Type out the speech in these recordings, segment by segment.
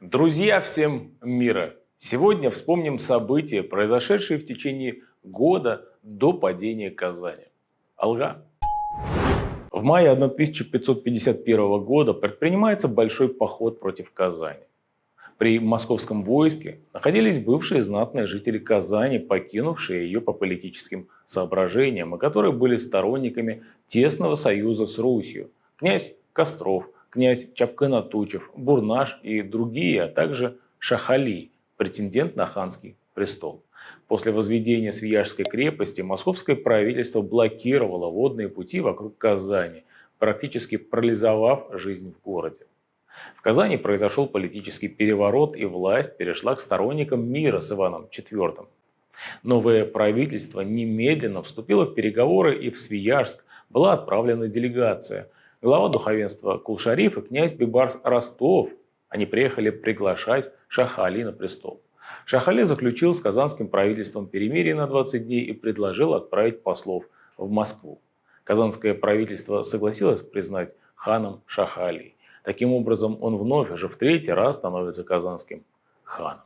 Друзья всем мира! Сегодня вспомним события, произошедшие в течение года до падения Казани. Алга. В мае 1551 года предпринимается большой поход против Казани. При московском войске находились бывшие знатные жители Казани, покинувшие ее по политическим соображениям, и которые были сторонниками тесного союза с Русью. Князь Костров, князь Чапкына-Тучев, Бурнаш и другие, а также Шахали, претендент на ханский престол. После возведения Свияжской крепости московское правительство блокировало водные пути вокруг Казани, практически парализовав жизнь в городе. В Казани произошел политический переворот, и власть перешла к сторонникам мира с Иваном IV. Новое правительство немедленно вступило в переговоры, и в Свияжск была отправлена делегация. Глава духовенства Кулшариф и князь Бейбарс Ростов. Они приехали приглашать Шах-Али на престол. Шах-Али заключил с казанским правительством перемирие на 20 дней и предложил отправить послов в Москву. Казанское правительство согласилось признать ханом Шах-Али. Таким образом, он вновь, уже в третий раз, становится казанским ханом.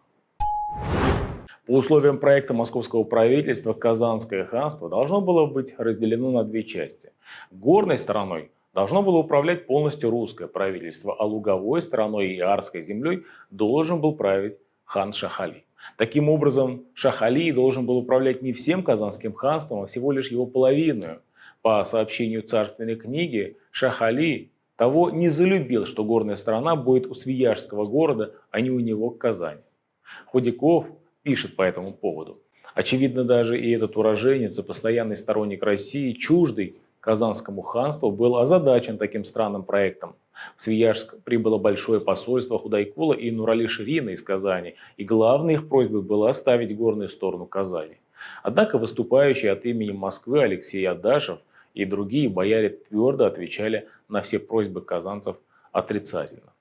По условиям проекта московского правительства, Казанское ханство должно было быть разделено на две части. Горной стороной должно было управлять полностью русское правительство, а луговой стороной и Арской землей должен был править хан Шах-Али. Таким образом, Шах-Али должен был управлять не всем Казанским ханством, а всего лишь его половину. По сообщению царственной книги, Шах-Али того не залюбил, что горная сторона будет у Свияжского города, а не у него к Казани. Худяков пишет по этому поводу. Очевидно, даже и этот уроженец и постоянный сторонник России, чуждый Казанскому ханству, был озадачен таким странным проектом. В Свияжск прибыло большое посольство Худайкула и Нурали-Ширина из Казани, и главной их просьбой было оставить горную сторону Казани. Однако выступающий от имени Москвы Алексей Адашев и другие бояре твердо отвечали на все просьбы казанцев отрицательно.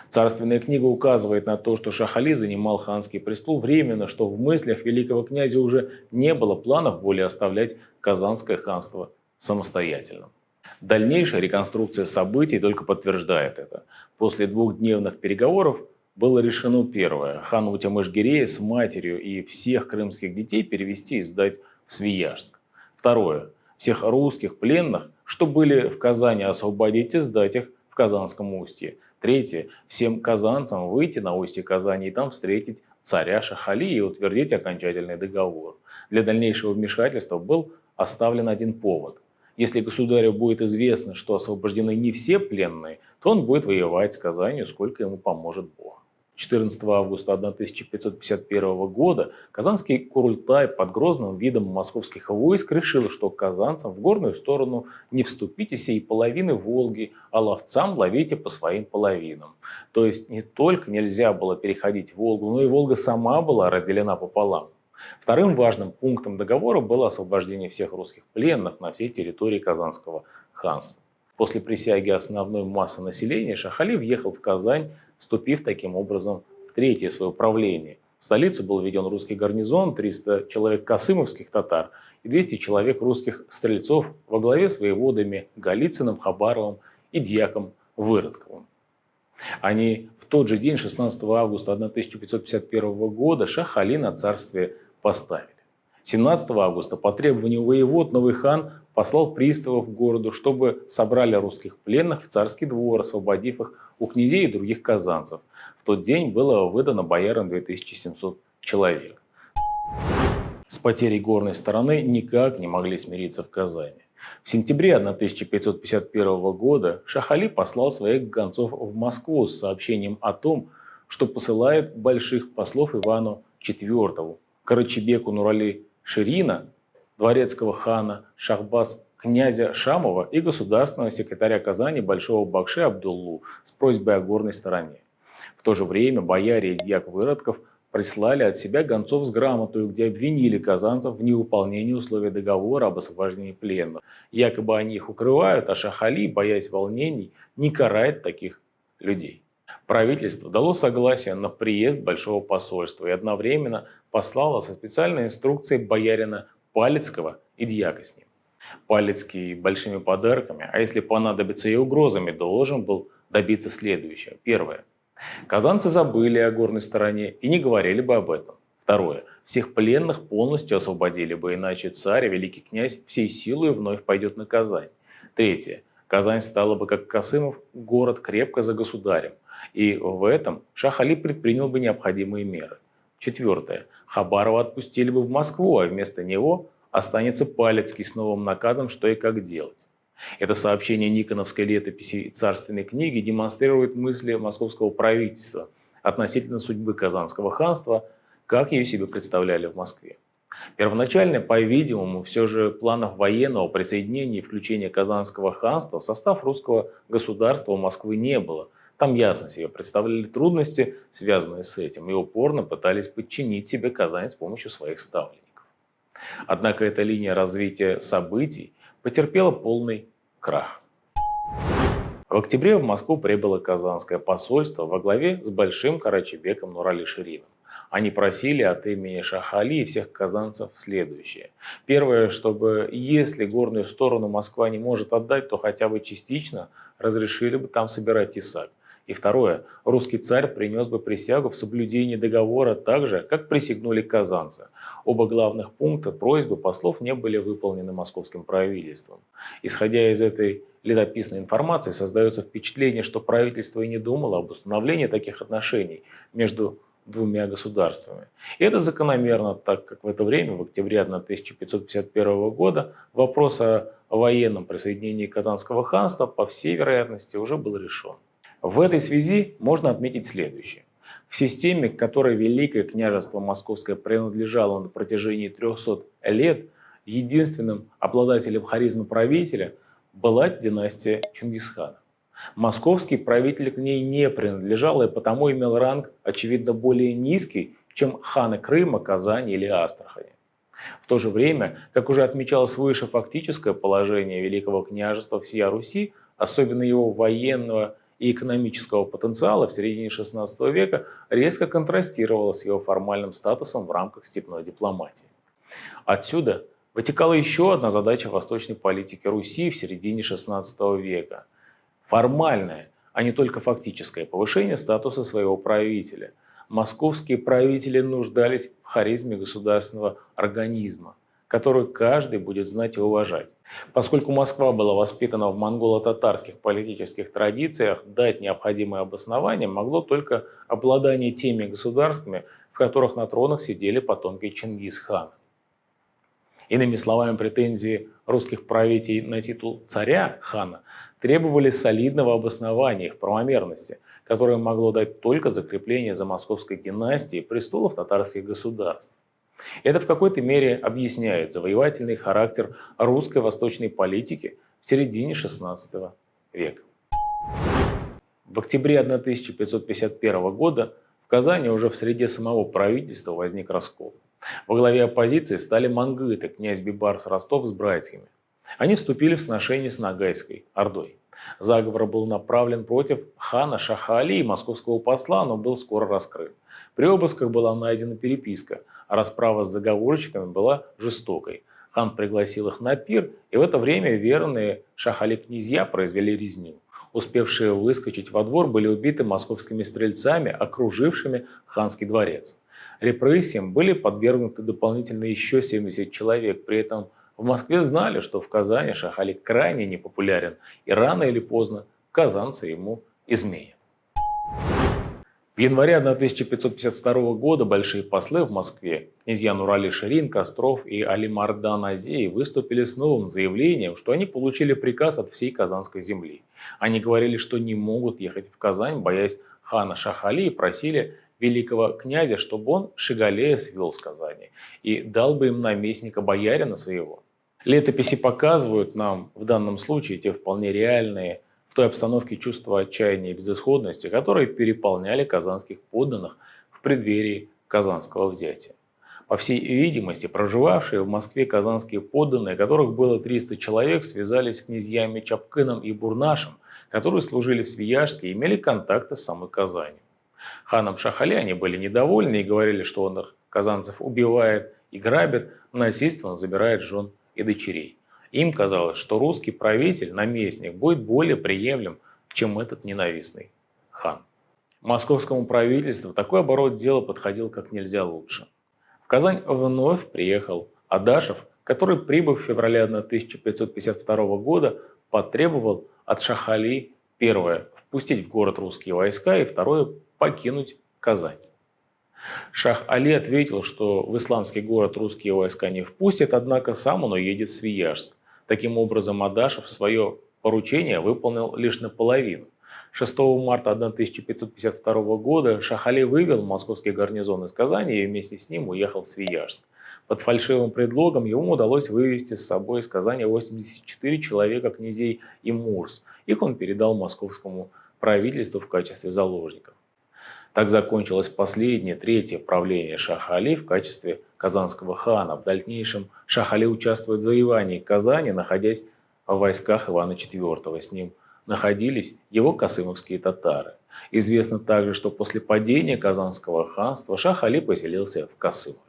Царственная книга указывает на то, что Шах-Али занимал ханский престол временно, что в мыслях великого князя уже не было планов более оставлять Казанское ханство самостоятельным. Дальнейшая реконструкция событий только подтверждает это. После двухдневных переговоров было решено первое: хана Утямыш-Гирея с матерью и всех крымских детей перевести и сдать в Свияжск. Второе: всех русских пленных, что были в Казани, освободить и сдать их в Казанском устье. Третье: всем казанцам выйти на устье Казани и там встретить царя Шах-Али и утвердить окончательный договор. Для дальнейшего вмешательства был оставлен один повод. Если государю будет известно, что освобождены не все пленные, то он будет воевать с Казанью, сколько ему поможет Бог. 14 августа 1551 года казанский Курультай под грозным видом московских войск решил, что казанцам в горную сторону не вступите сей половины Волги, а ловцам ловите по своим половинам. То есть не только нельзя было переходить Волгу, но и Волга сама была разделена пополам. Вторым важным пунктом договора было освобождение всех русских пленных на всей территории Казанского ханства. После присяги основной массы населения Шах-Али въехал в Казань, вступив таким образом в третье свое правление. В столицу был введен русский гарнизон, 300 человек касымовских татар и 200 человек русских стрельцов во главе с воеводами Голицыным, Хабаровым и дьяком Выродковым. Они в тот же день, 16 августа 1551 года, Шах-Али на царствие поставили. 17 августа по требованию воевод новый хан послал приставов к городу, чтобы собрали русских пленных в царский двор, освободив их у князей и других казанцев. В тот день было выдано боярам 2700 человек. С потерей горной стороны никак не могли смириться в Казани. В сентябре 1551 года Шах-Али послал своих гонцов в Москву с сообщением о том, что посылает больших послов Ивану IV, Карачебеку Нурали-Ширина, дворецкого хана Шахбаз князя Шамова и государственного секретаря Казани Большого Бакши Абдуллу с просьбой о горной стороне. В то же время бояре и дьяк Выродков прислали от себя гонцов с грамотой, где обвинили казанцев в невыполнении условий договора об освобождении пленных. Якобы они их укрывают, а Шах-Али, боясь волнений, не карает таких людей. Правительство дало согласие на приезд большого посольства и одновременно послало со специальной инструкцией боярина Палецкого и дьяка с ним. Палецкий большими подарками, а если понадобится и угрозами, должен был добиться следующего. Первое. Казанцы забыли о горной стороне и не говорили бы об этом. Второе. Всех пленных полностью освободили бы, иначе царь и великий князь всей силой вновь пойдет на Казань. Третье. Казань стала бы, как Касымов, город крепко за государем. И в этом Шах Али предпринял бы необходимые меры. Четвертое. Хабарова отпустили бы в Москву, а вместо него останется Палецкий с новым наказом, что и как делать. Это сообщение Никоновской летописи и царственной книги демонстрирует мысли московского правительства относительно судьбы Казанского ханства, как ее себе представляли в Москве. Первоначально, по-видимому, все же планов военного присоединения и включения Казанского ханства в состав русского государства у Москвы не было. Там ясно себе представляли трудности, связанные с этим, и упорно пытались подчинить себе Казань с помощью своих ставленников. Однако эта линия развития событий потерпела полный крах. В октябре в Москву прибыло Казанское посольство во главе с Большим Карачебеком Нурали-Ширином. Они просили от имени Шаха Али и всех казанцев следующее. Первое, чтобы если горную сторону Москва не может отдать, то хотя бы частично разрешили бы там собирать тесак. И второе, русский царь принес бы присягу в соблюдении договора так же, как присягнули казанцы. Оба главных пункта просьбы послов не были выполнены московским правительством. Исходя из этой летописной информации, создается впечатление, что правительство и не думало об установлении таких отношений между двумя государствами. И это закономерно, так как в это время, в октябре 1551 года, вопрос о военном присоединении Казанского ханства, по всей вероятности, уже был решен. В этой связи можно отметить следующее. В системе, к которой Великое княжество Московское принадлежало на протяжении 300 лет, единственным обладателем харизмы правителя была династия Чингисхана. Московский правитель к ней не принадлежал и потому имел ранг, очевидно, более низкий, чем ханы Крыма, Казани или Астрахани. В то же время, как уже отмечалось выше, фактическое положение Великого княжества всея Руси, особенно его военного и экономического потенциала в середине XVI века, резко контрастировало с его формальным статусом в рамках степной дипломатии. Отсюда вытекала еще одна задача восточной политики Руси в середине XVI века – формальное, а не только фактическое повышение статуса своего правителя. Московские правители нуждались в харизме государственного организма, которую каждый будет знать и уважать. Поскольку Москва была воспитана в монголо-татарских политических традициях, дать необходимое обоснование могло только обладание теми государствами, в которых на тронах сидели потомки Чингисхана. Иными словами, претензии русских правителей на титул царя-хана требовали солидного обоснования их правомерности, которое могло дать только закрепление за московской династией престолов татарских государств. Это в какой-то мере объясняет завоевательный характер русской восточной политики в середине XVI века. В октябре 1551 года в Казани уже в среде самого правительства возник раскол. Во главе оппозиции стали мангыты, князь Бибарс Ростов с братьями. Они вступили в сношение с Ногайской Ордой. Заговор был направлен против хана Шаха Али и московского посла, но был скоро раскрыт. При обысках была найдена переписка, а расправа с заговорщиками была жестокой. Хан пригласил их на пир, и в это время верные Шах Али князья произвели резню. Успевшие выскочить во двор были убиты московскими стрельцами, окружившими ханский дворец. Репрессиям были подвергнуты дополнительно еще 70 человек, при этом в Москве знали, что в Казани Шах Али крайне непопулярен, и рано или поздно казанцы ему изменят. В январе 1552 года большие послы в Москве, князья Нурали-Ширин, Костров и Али-Мардан Азей, выступили с новым заявлением, что они получили приказ от всей казанской земли. Они говорили, что не могут ехать в Казань, боясь хана Шах Али, и просили великого князя, чтобы он Шигалея свел с Казани и дал бы им наместника боярина своего. Летописи показывают нам в данном случае те вполне реальные в той обстановке чувства отчаяния и безысходности, которые переполняли казанских подданных в преддверии казанского взятия. По всей видимости, проживавшие в Москве казанские подданные, которых было 300 человек, связались с князьями Чапкыном и Бурнашем, которые служили в Свияжске и имели контакты с самой Казанью. Ханом Шах Али они были недовольны и говорили, что он их, казанцев, убивает и грабит, насильственно забирает жен и дочерей. Им казалось, что русский правитель, наместник, будет более приемлем, чем этот ненавистный хан. Московскому правительству такой оборот дела подходил как нельзя лучше. В Казань вновь приехал Адашев, который, прибыв в феврале 1552 года, потребовал от Шах-Али первое – впустить в город русские войска и второе – покинуть Казань. Шах-Али ответил, что в исламский город русские войска не впустят, однако сам он уедет в Свияжск. Таким образом, Адашев свое поручение выполнил лишь наполовину. 6 марта 1552 года Шах-Али вывел московский гарнизон из Казани и вместе с ним уехал в Свияжск. Под фальшивым предлогом ему удалось вывести с собой из Казани 84 человека князей и мурс. Их он передал московскому правительству в качестве заложников. Так закончилось последнее, третье правление Шаха-Али в качестве казанского хана. В дальнейшем Шах-Али участвует в завоевании Казани, находясь в войсках Ивана IV. С ним находились его касымовские татары. Известно также, что после падения Казанского ханства Шах-Али поселился в Касымове.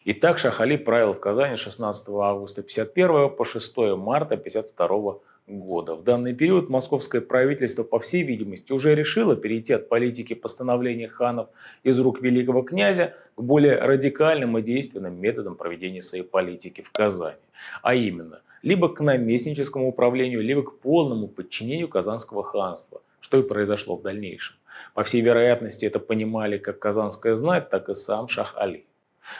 Итак, Шах-Али правил в Казани с 16 августа 1951 по 6 марта 1952 года. В данный период московское правительство, по всей видимости, уже решило перейти от политики постановления ханов из рук великого князя к более радикальным и действенным методам проведения своей политики в Казани. А именно, либо к наместническому управлению, либо к полному подчинению Казанского ханства, что и произошло в дальнейшем. По всей вероятности, это понимали как казанская знать, так и сам Шах-Али.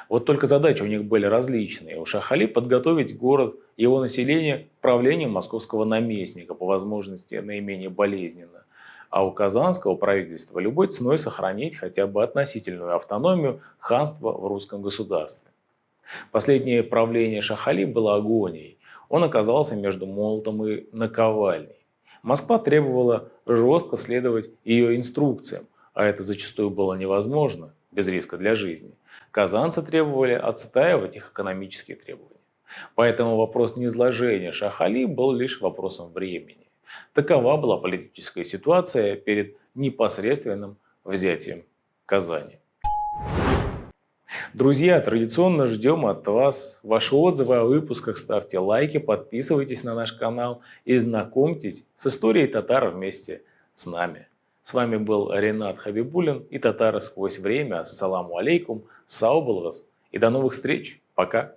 Вот только задачи у них были различные. У Шах-Али подготовить город и его население к правлению московского наместника, по возможности наименее болезненно. А у казанского правительства любой ценой сохранить хотя бы относительную автономию ханства в русском государстве. Последнее правление Шах-Али было агонией. Он оказался между молотом и наковальней. Москва требовала жестко следовать ее инструкциям, а это зачастую было невозможно, без риска для жизни. Казанцы требовали отстаивать их экономические требования. Поэтому вопрос низложения Шах-Али был лишь вопросом времени. Такова была политическая ситуация перед непосредственным взятием Казани. Друзья, традиционно ждем от вас ваши отзывы о выпусках, ставьте лайки, подписывайтесь на наш канал и знакомьтесь с историей татар вместе с нами. С вами был Ренат Хабибуллин и Татары сквозь время. Ассаламу алейкум, сау булгас и до новых встреч. Пока.